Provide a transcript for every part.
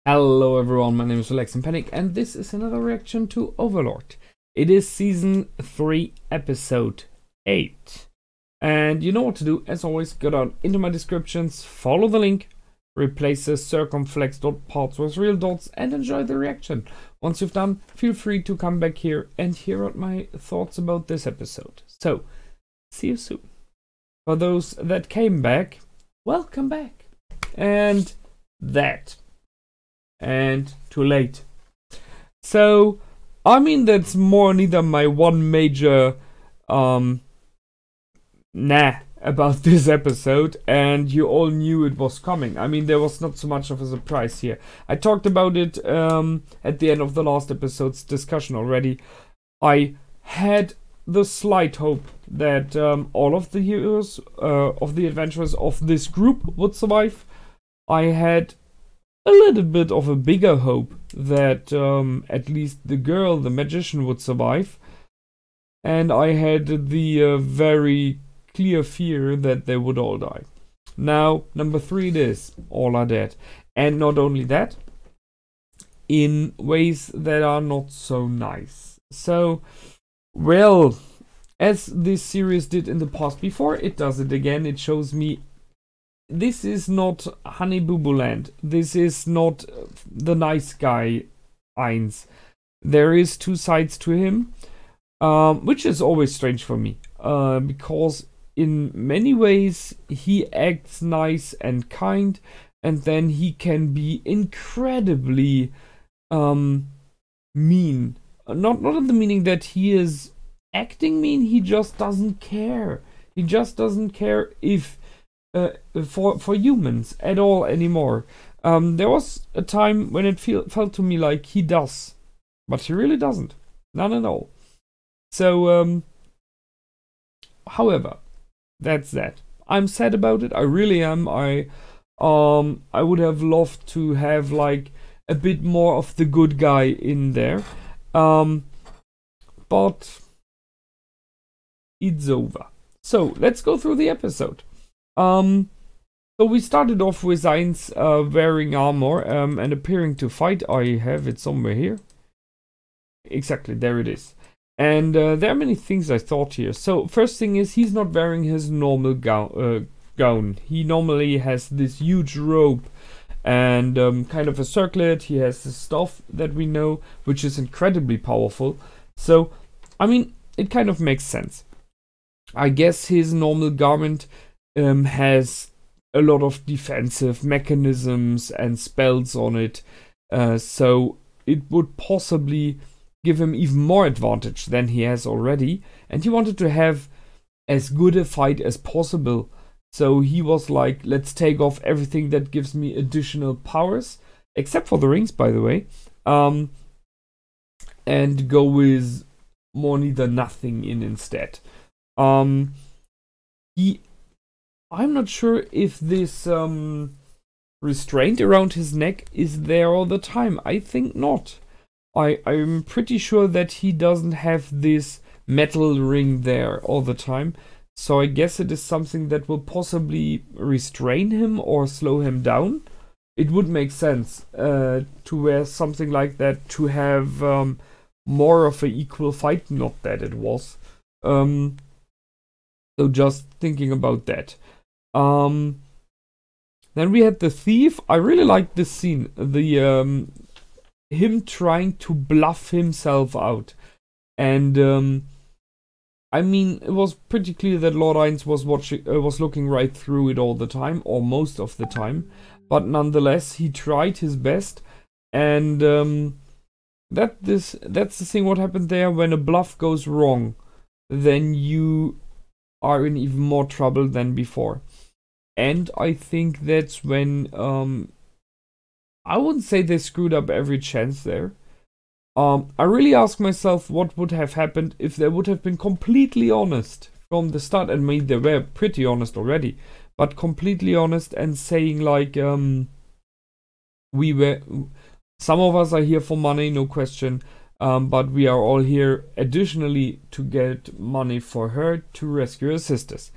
Hello everyone, my name is Alex and Panic, and this is another reaction to Overlord. It is season 3, episode 8. And you know what to do, as always, go down into my descriptions, follow the link, replace the circumflex dot parts with real dots, and enjoy the reaction. Once you've done, feel free to come back here and hear out my thoughts about this episode. So, see you soon. For those that came back, welcome back. And that. And too late. So, I mean, that's more neither my one major about this episode, and you all knew it was coming. I mean, there was not so much of a surprise here. I talked about it at the end of the last episode's discussion already. I had the slight hope that all of the heroes of the adventurers of this group would survive. I had a little bit of a bigger hope that at least the girl, the magician, would survive. And I had the very clear fear that they would all die. Now, number 3 it is. All are dead. And not only that, in ways that are not so nice. So, well, as this series did in the past before, it does it again. It shows me this is not Honey Boo Boo Land. This is not the nice guy Ainz. There is two sides to him, which is always strange for me, because in many ways he acts nice and kind, and then he can be incredibly mean. Not in the meaning that he is acting mean. He just doesn't care. He just doesn't care if for humans at all anymore. There was a time when it felt to me like he does, but he really doesn't. None at all. So, however, that's that. I'm sad about it. I really am. I would have loved to have like a bit more of the good guy in there, but it's over. So let's go through the episode. So we started off with Ainz wearing armor and appearing to fight. I have it somewhere here. Exactly, there it is. And there are many things I thought here. So first thing is, he's not wearing his normal gown. He normally has this huge robe and kind of a circlet. He has the stuff that we know, which is incredibly powerful. So, I mean, it kind of makes sense. I guess his normal garment has a lot of defensive mechanisms and spells on it, so it would possibly give him even more advantage than he has already, and he wanted to have as good a fight as possible. So he was like, let's take off everything that gives me additional powers, except for the rings, by the way, and go with more neither nothing in instead. I'm not sure if this restraint around his neck is there all the time. I think not. I'm pretty sure that he doesn't have this metal ring there all the time. So I guess it is something that will possibly restrain him or slow him down. It would make sense to wear something like that, to have more of an equal fight. Not that it was. So just thinking about that. Then we had the thief. I really liked this scene. The him trying to bluff himself out. And I mean, it was pretty clear that Lord Ainz was looking right through it all the time, or most of the time. But nonetheless, he tried his best. And that's the thing. What happened there, when a bluff goes wrong, then you are in even more trouble than before. And I think that's when I wouldn't say they screwed up every chance there. I really ask myself what would have happened if they would have been completely honest from the start. And I mean, they were pretty honest already, but completely honest and saying like, some of us are here for money, no question. But we are all here additionally to get money for her to rescue her sisters.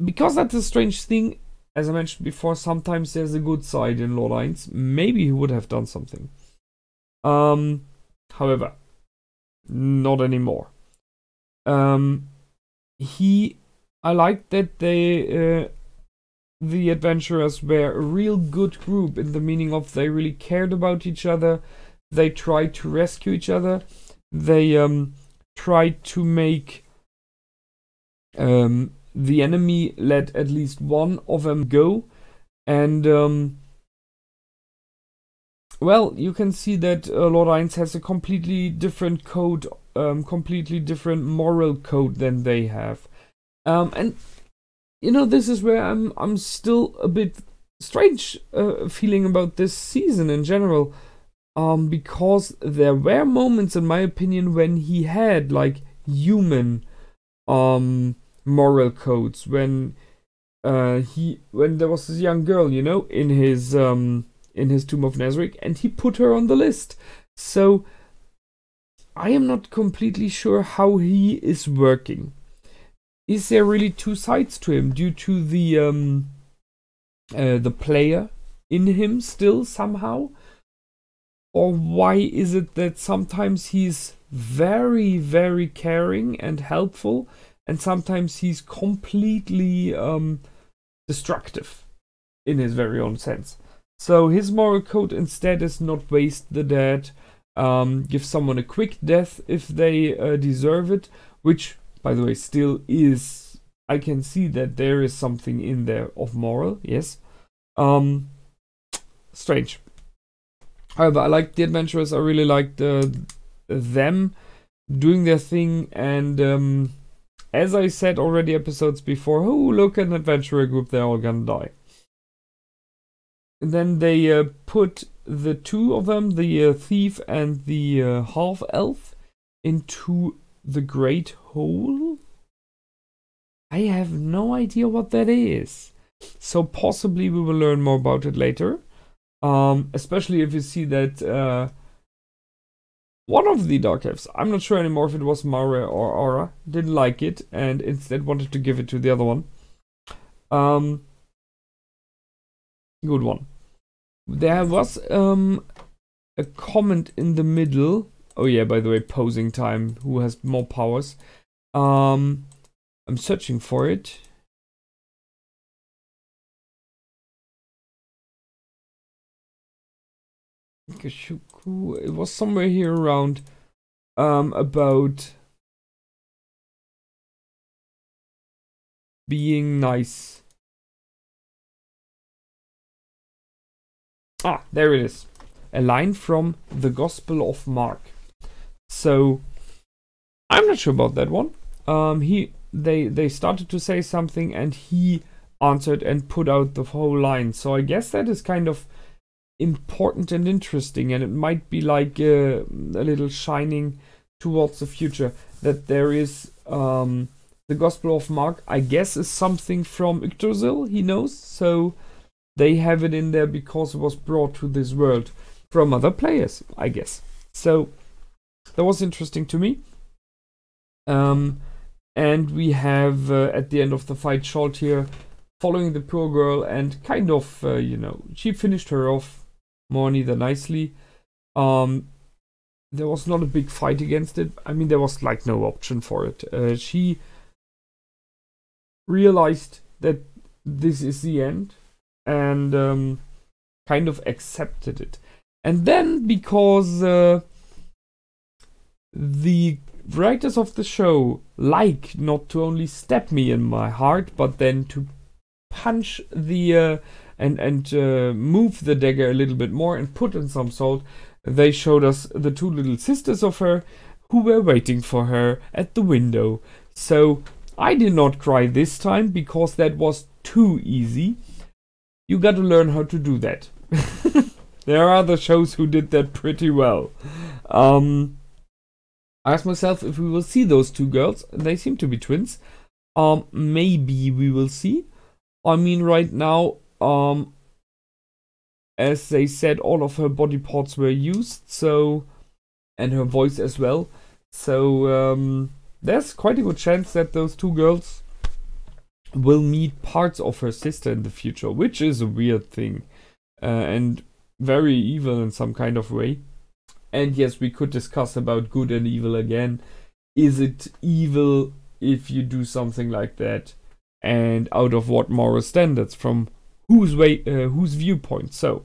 Because that's a strange thing, as I mentioned before, sometimes there's a good side in Lord Ainz. Maybe he would have done something. However, not anymore. I liked that they, the adventurers were a real good group, in the meaning of they really cared about each other. They tried to rescue each other. They tried to make the enemy let at least one of them go, and well, you can see that Lord Ainz has a completely different code, completely different moral code than they have, and you know, this is where I'm still a bit strange feeling about this season in general, because there were moments, in my opinion, when he had like human moral codes, when there was this young girl, you know, in his Tomb of Nazarick, and he put her on the list. So I am not completely sure how he is working. Is there really two sides to him due to the player in him still somehow? Or why is it that sometimes he's very, very caring and helpful, and sometimes he's completely destructive in his very own sense? So his moral code instead is not waste the dead, give someone a quick death if they deserve it, which, by the way, still is, I can see that there is something in there of moral, yes. Strange. However, I like the adventurers. I really liked them doing their thing, and as I said already episodes before, oh, look, an adventurer group, they're all gonna die. And then they put the two of them, the thief and the half-elf, into the Great Hole. I have no idea what that is. So possibly we will learn more about it later. Especially if you see that one of the Dark Elves, I'm not sure anymore if it was Mara or Aura, didn't like it and instead wanted to give it to the other one. Good one. There was a comment in the middle. Oh yeah, by the way, posing time. Who has more powers? I'm searching for it. It was somewhere here around about being nice. Ah, there it is. A line from the Gospel of Mark. So I'm not sure about that one. They started to say something and he answered and put out the whole line. So I guess that is kind of important and interesting, and it might be like a little shining towards the future, that there is the Gospel of Mark, I guess, is something from Yggdrasil, he knows, so they have it in there because it was brought to this world from other players, I guess. So that was interesting to me. And we have at the end of the fight Scholt here following the poor girl and kind of, you know, she finished her off more neither nicely. There was not a big fight against it. I mean, there was like no option for it. She realized that this is the end and kind of accepted it. And then because the writers of the show like not to only stab me in my heart, but then to punch the and move the dagger a little bit more and put in some salt, they showed us the two little sisters of her who were waiting for her at the window. So I did not cry this time because that was too easy. You got to learn how to do that. There are other shows who did that pretty well. I asked myself if we will see those two girls. They seem to be twins. Maybe we will see. I mean, right now, as they said, all of her body parts were used, so, and her voice as well. So there's quite a good chance that those two girls will meet parts of her sister in the future, which is a weird thing and very evil in some kind of way. And yes, we could discuss about good and evil again. Is it evil if you do something like that? And out of what moral standards? From whose viewpoint? So,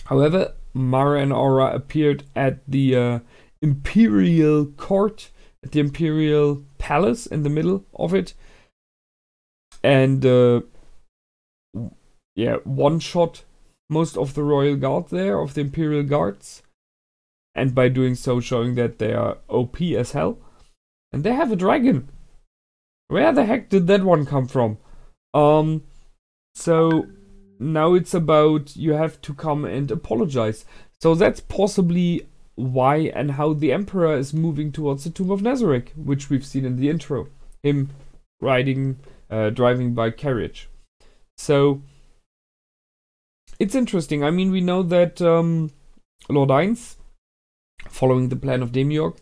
however, Mara and Aura appeared at the Imperial Court, at the Imperial Palace in the middle of it, and one-shot most of the royal guard there, of the Imperial Guards, and by doing so showing that they are OP as hell. And they have a dragon. Where the heck did that one come from? So now it's about you have to come and apologize. So that's possibly why and how the Emperor is moving towards the Tomb of Nazarick, which we've seen in the intro. Him driving by carriage. So it's interesting. I mean, we know that Lord Ainz, following the plan of Demiurge,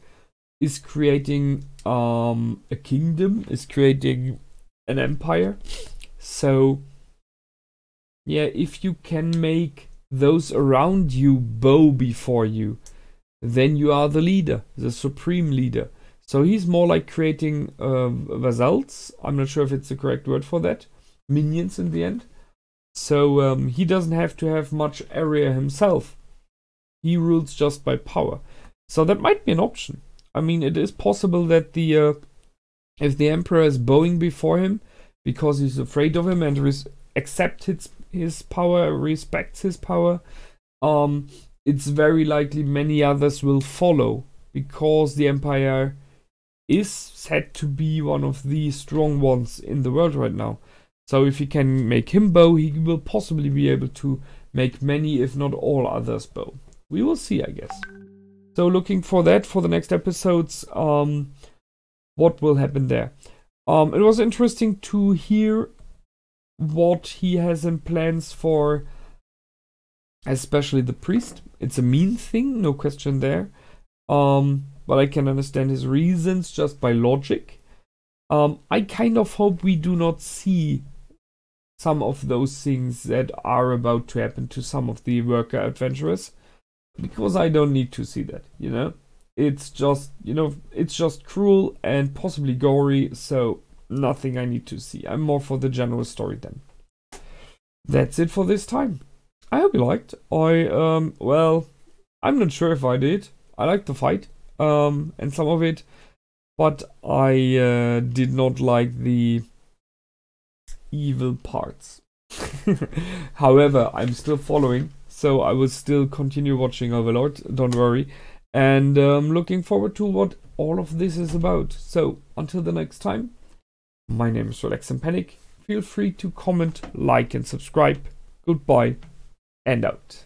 is creating a kingdom, is creating an empire. So yeah, if you can make those around you bow before you, then you are the leader, the supreme leader. So he's more like creating vassals. I'm not sure if it's the correct word for that. Minions in the end. So he doesn't have to have much area himself. He rules just by power. So that might be an option. I mean, it is possible that if the Emperor is bowing before him because he's afraid of him and accepts his power, respects his power, it's very likely many others will follow, because the Empire is said to be one of the strong ones in the world right now. So if he can make him bow, he will possibly be able to make many, if not all others bow. We will see, I guess. So looking for that for the next episodes, what will happen there. It was interesting to hear what he has in plans for, especially the priest. It's a mean thing, no question there. But I can understand his reasons just by logic. I kind of hope we do not see some of those things that are about to happen to some of the worker adventurers, because I don't need to see that, you know? It's just, it's just cruel and possibly gory, so nothing I need to see. I'm more for the general story then. That's it for this time. I hope you liked. Well, I'm not sure if I did. I liked the fight, and some of it, but I did not like the evil parts. However, I'm still following, so I will still continue watching Overlord, don't worry, and looking forward to what all of this is about. So, until the next time, my name is Relax and Panic. Feel free to comment, like, and subscribe. Goodbye, and out.